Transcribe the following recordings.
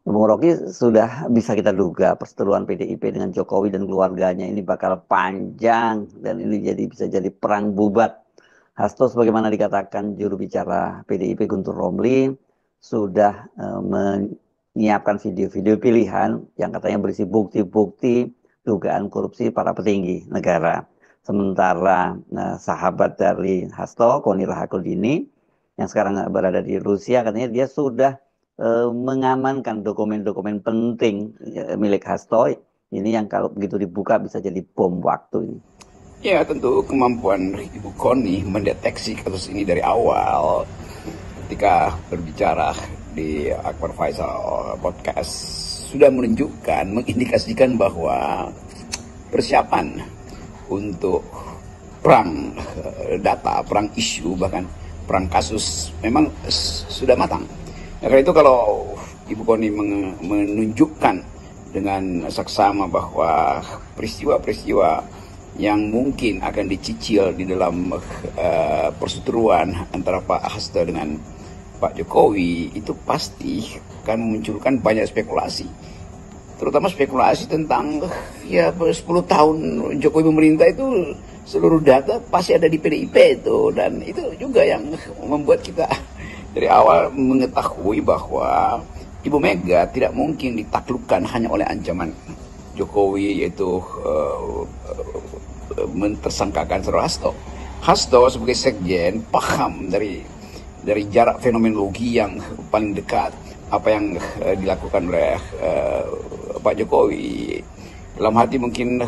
Bung Rocky, sudah bisa kita duga perseteruan PDIP dengan Jokowi dan keluarganya ini bakal panjang dan ini bisa jadi perang bubat. Hasto sebagaimana dikatakan juru bicara PDIP Guntur Romli sudah menyiapkan video-video pilihan yang katanya berisi bukti-bukti dugaan korupsi para petinggi negara. Sementara sahabat dari Hasto, Koni Rahakundini, yang sekarang berada di Rusia, katanya dia sudah mengamankan dokumen-dokumen penting milik Hasto ini yang kalau begitu dibuka bisa jadi bom waktu ini. Ya, tentu kemampuan Ibu Koni mendeteksi kasus ini dari awal ketika berbicara di Akbar Faisal podcast sudah menunjukkan, mengindikasikan bahwa persiapan untuk perang data, perang isu, bahkan perang kasus memang sudah matang. Ya, karena itu kalau Ibu Koni menunjukkan dengan saksama bahwa peristiwa-peristiwa yang mungkin akan dicicil di dalam perseteruan antara Pak Hasto dengan Pak Jokowi itu pasti akan memunculkan banyak spekulasi, terutama spekulasi tentang ya 10 tahun Jokowi memerintah itu seluruh data pasti ada di PDIP itu, dan itu juga yang membuat kita dari awal mengetahui bahwa Ibu Mega tidak mungkin ditaklukkan hanya oleh ancaman Jokowi, yaitu mentersangkakan saudara Hasto. Hasto sebagai sekjen paham dari jarak fenomenologi yang paling dekat apa yang dilakukan oleh Pak Jokowi. Dalam hati mungkin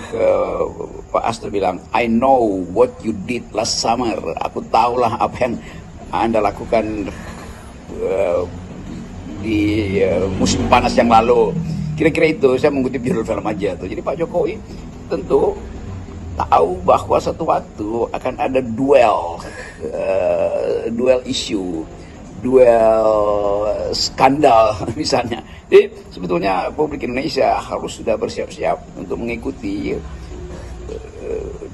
Pak Hasto bilang, I know what you did last summer. Aku tahulah apa yang Anda lakukan di musim panas yang lalu. Kira-kira itu, saya mengutip judul film aja tuh. Jadi Pak Jokowi tentu tahu bahwa satu waktu akan ada duel isu, duel skandal misalnya. Jadi sebetulnya publik Indonesia harus sudah bersiap-siap untuk mengikuti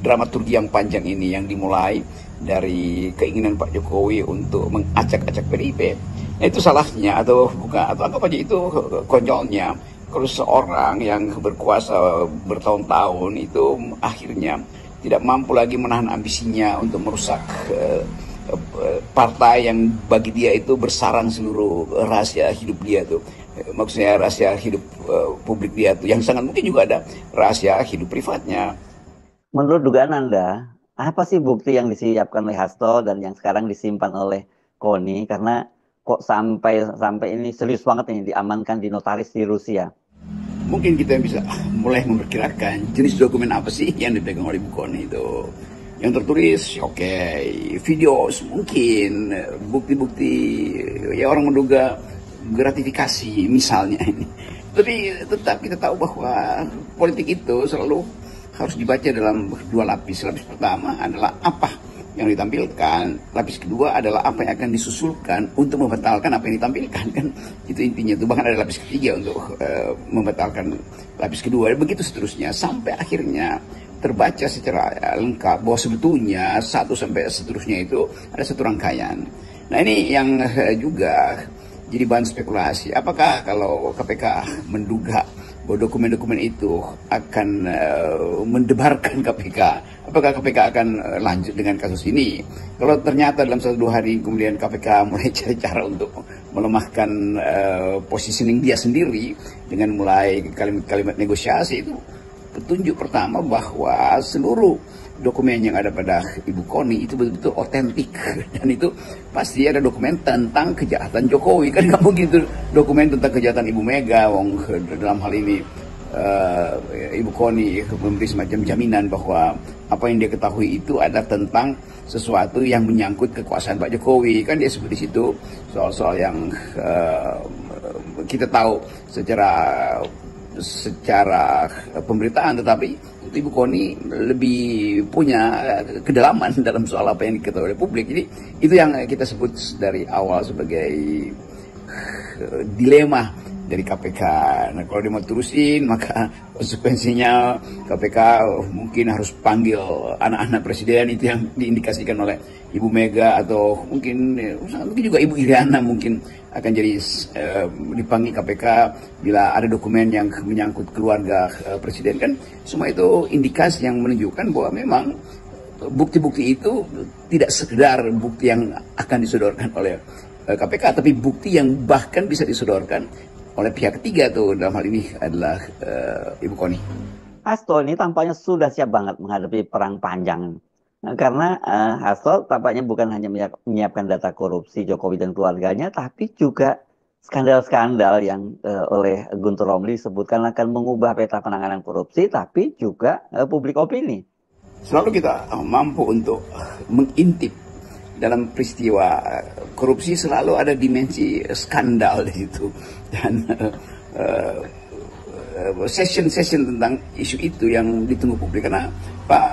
dramaturgi yang panjang ini yang dimulai dari keinginan Pak Jokowi untuk mengacak-acak PDIP. Nah, itu salahnya atau bukan, atau anggap aja itu konyolnya kalau seorang yang berkuasa bertahun-tahun itu akhirnya tidak mampu lagi menahan ambisinya untuk merusak partai yang bagi dia itu bersarang seluruh rahasia hidup dia tuh. Maksudnya rahasia hidup publik dia tuh, yang sangat mungkin juga ada rahasia hidup privatnya. Menurut dugaan Anda, apa sih bukti yang disiapkan oleh Hasto dan yang sekarang disimpan oleh Koni? Karena kok sampai ini serius banget ini diamankan di notaris di Rusia. Mungkin kita bisa mulai memperkirakan jenis dokumen apa sih yang dipegang oleh Ibu Koni itu. Yang tertulis, oke, video mungkin, bukti-bukti, ya orang menduga gratifikasi misalnya ini. Tapi tetap kita tahu bahwa politik itu selalu harus dibaca dalam dua lapis. Lapis pertama adalah apa yang ditampilkan, lapis kedua adalah apa yang akan disusulkan untuk membatalkan apa yang ditampilkan, kan itu intinya tuh. Bahkan ada lapis ketiga untuk membatalkan lapis kedua, begitu seterusnya sampai akhirnya terbaca secara lengkap bahwa sebetulnya satu sampai seterusnya itu ada satu rangkaian. Nah, ini yang juga jadi bahan spekulasi. Apakah kalau KPK menduga bahwa dokumen-dokumen itu akan mendebarkan KPK, apakah KPK akan lanjut dengan kasus ini? Kalau ternyata dalam 1-2 hari kemudian KPK mulai cari cara untuk melemahkan positioning dia sendiri dengan mulai kalimat-kalimat negosiasi, itu petunjuk pertama bahwa seluruh dokumen yang ada pada Ibu Koni itu betul-betul otentik, dan itu pasti ada dokumen tentang kejahatan Jokowi. Kan nggak mungkin itu dokumen tentang kejahatan Ibu Mega. Wong dalam hal ini Ibu Koni memberi semacam jaminan bahwa apa yang dia ketahui itu ada tentang sesuatu yang menyangkut kekuasaan Pak Jokowi. Kan dia sebut di situ soal-soal yang kita tahu secara pemberitaan, tetapi Ibu Koni lebih punya kedalaman dalam soal apa yang diketahui oleh publik. Jadi itu yang kita sebut dari awal sebagai dilema dari KPK. Nah, kalau dia mau terusin, maka konsekuensinya KPK mungkin harus panggil anak-anak presiden itu yang diindikasikan oleh Ibu Mega, atau mungkin juga Ibu Iriana mungkin akan jadi dipanggil KPK bila ada dokumen yang menyangkut keluarga presiden. Kan semua itu indikasi yang menunjukkan bahwa memang bukti-bukti itu tidak sekedar bukti yang akan disodorkan oleh KPK, tapi bukti yang bahkan bisa disodorkan oleh pihak ketiga tuh, dalam hal ini adalah Ibu Koni. Hasto ini tampaknya sudah siap banget menghadapi perang panjang. Nah, karena Hasto tampaknya bukan hanya menyiapkan data korupsi Jokowi dan keluarganya, tapi juga skandal-skandal yang oleh Guntur Romli disebutkan akan mengubah peta penanganan korupsi, tapi juga publik opini. Selalu kita mampu untuk mengintip dalam peristiwa korupsi, selalu ada dimensi skandal di situ, dan session tentang isu itu yang ditunggu publik, karena Pak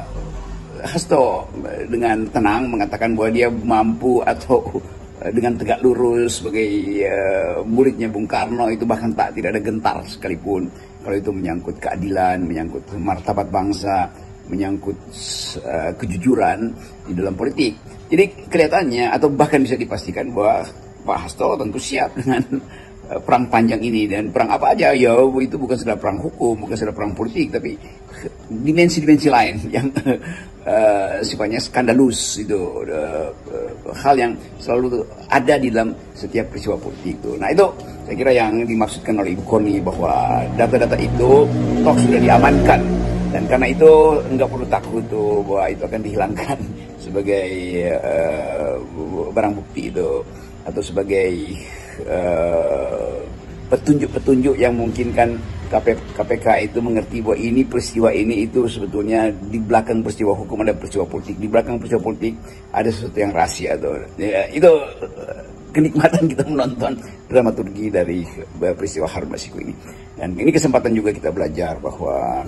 Hasto dengan tenang mengatakan bahwa dia mampu atau dengan tegak lurus sebagai muridnya Bung Karno itu bahkan tidak ada gentar sekalipun kalau itu menyangkut keadilan, menyangkut martabat bangsa, menyangkut kejujuran di dalam politik. Jadi kelihatannya atau bahkan bisa dipastikan bahwa Pak Hasto tentu siap dengan perang panjang ini, dan perang apa aja ya, itu bukan sekedar perang hukum, bukan sekedar perang politik, tapi dimensi-dimensi lain yang sifatnya skandalus itu, hal yang selalu ada di dalam setiap peristiwa politik itu. Nah, itu saya kira yang dimaksudkan oleh Ibu Koni, bahwa data-data itu toh sudah diamankan, dan karena itu nggak perlu takut tuh bahwa itu akan dihilangkan sebagai barang bukti itu, atau sebagai petunjuk-petunjuk yang memungkinkan KPK itu mengerti bahwa ini peristiwa ini itu sebetulnya di belakang peristiwa hukum ada peristiwa politik, di belakang peristiwa politik ada sesuatu yang rahasia tuh. Ya, itu kenikmatan kita menonton dramaturgi dari peristiwa Harun Masiku ini. Dan ini kesempatan juga kita belajar bahwa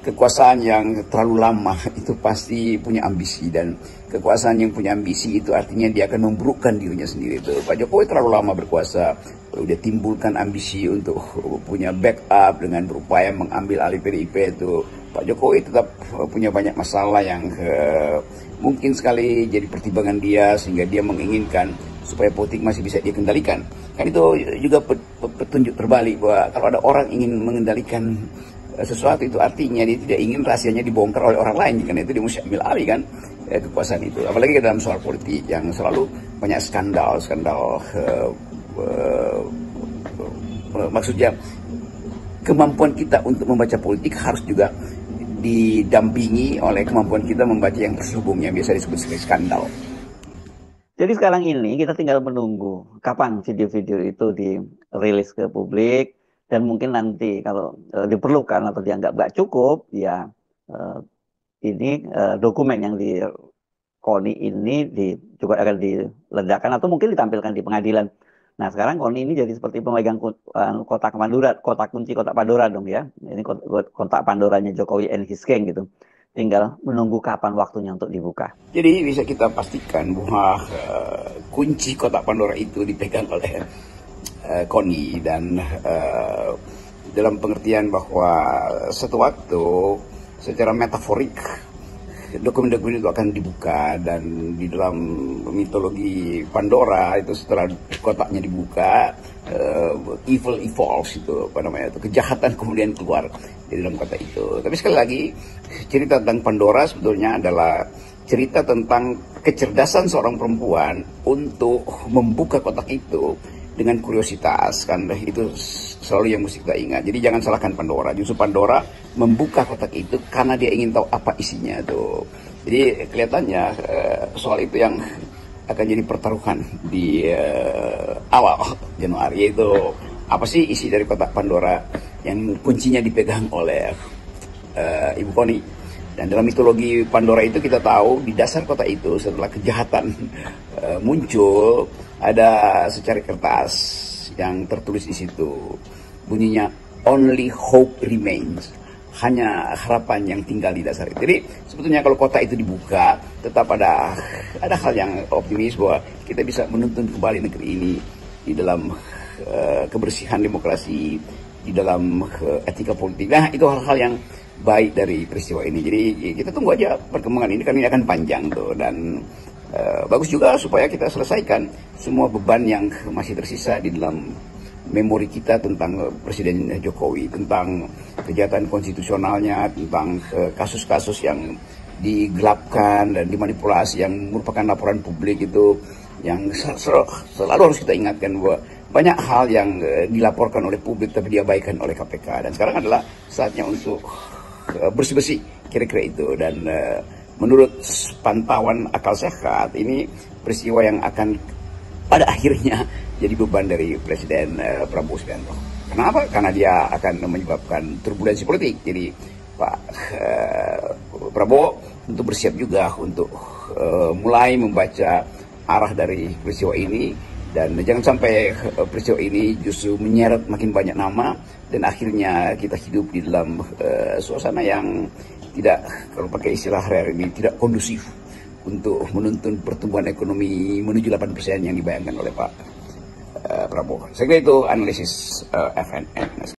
kekuasaan yang terlalu lama itu pasti punya ambisi, dan kekuasaan yang punya ambisi itu artinya dia akan memburukkan dirinya sendiri. Itu Pak Jokowi terlalu lama berkuasa, lalu dia timbulkan ambisi untuk punya backup dengan berupaya mengambil alih PDIP itu. Pak Jokowi tetap punya banyak masalah yang mungkin sekali jadi pertimbangan dia, sehingga dia menginginkan supaya politik masih bisa dia kendalikan. Kan itu juga petunjuk terbalik bahwa kalau ada orang ingin mengendalikan sesuatu itu artinya dia tidak ingin rahasianya dibongkar oleh orang lain, karena itu dia mesti ambil alih kan kekuasaan itu. Apalagi dalam soal politik yang selalu banyak skandal maksudnya kemampuan kita untuk membaca politik harus juga didampingi oleh kemampuan kita membaca yang terselubungnya, biasa disebut sebagai skandal. Jadi sekarang ini kita tinggal menunggu kapan video-video itu dirilis ke publik. Dan mungkin nanti kalau diperlukan atau dianggap nggak cukup, ya ini dokumen yang di Koni ini juga akan diledakkan atau mungkin ditampilkan di pengadilan. Nah, sekarang Koni ini jadi seperti pemegang kotak Pandora, kotak kunci kotak Pandora dong ya. Ini kotak Pandoranya Jokowi and his gang gitu. Tinggal menunggu kapan waktunya untuk dibuka. Jadi bisa kita pastikan bahwa kunci kotak Pandora itu dipegang oleh Koni, dan dalam pengertian bahwa suatu waktu secara metaforik dokumen-dokumen itu akan dibuka, dan di dalam mitologi Pandora itu setelah kotaknya dibuka, evil evolves, itu apa namanya, itu kejahatan kemudian keluar di dalam kotak itu. Tapi sekali lagi cerita tentang Pandora sebetulnya adalah cerita tentang kecerdasan seorang perempuan untuk membuka kotak itu dengan kuriositas, kan itu selalu yang mesti kita ingat. Jadi jangan salahkan Pandora, justru Pandora membuka kotak itu karena dia ingin tahu apa isinya tuh. Jadi kelihatannya soal itu yang akan jadi pertaruhan di awal Januari, yaitu apa sih isi dari kotak Pandora yang kuncinya dipegang oleh Ibu Koni. Dan dalam mitologi Pandora itu kita tahu di dasar kotak itu setelah kejahatan muncul, ada secari kertas yang tertulis di situ, bunyinya only hope remains, hanya harapan yang tinggal di dasar itu. Jadi sebetulnya kalau kotak itu dibuka, tetap ada hal yang optimis bahwa kita bisa menuntun kembali negeri ini di dalam kebersihan demokrasi, di dalam etika politik. Nah, itu hal-hal yang baik dari peristiwa ini. Jadi kita tunggu aja perkembangan ini, karena ini akan panjang tuh, dan bagus juga supaya kita selesaikan semua beban yang masih tersisa di dalam memori kita tentang Presiden Jokowi, tentang kejahatan konstitusionalnya, tentang kasus-kasus yang digelapkan dan dimanipulasi yang merupakan laporan publik itu, yang selalu harus kita ingatkan bahwa banyak hal yang dilaporkan oleh publik tapi diabaikan oleh KPK, dan sekarang adalah saatnya untuk bersih-bersih, kira-kira itu. Dan menurut pantauan akal sehat, ini peristiwa yang akan pada akhirnya jadi beban dari Presiden Prabowo Subianto. Kenapa? Karena dia akan menyebabkan turbulensi politik. Jadi Pak Prabowo tentu bersiap juga untuk mulai membaca arah dari peristiwa ini, dan jangan sampai peristiwa ini justru menyeret makin banyak nama dan akhirnya kita hidup di dalam suasana yang tidak, kalau pakai istilah hari ini, tidak kondusif untuk menuntun pertumbuhan ekonomi menuju 8% yang dibayangkan oleh Pak Prabowo. Saya kira itu analisis FNN.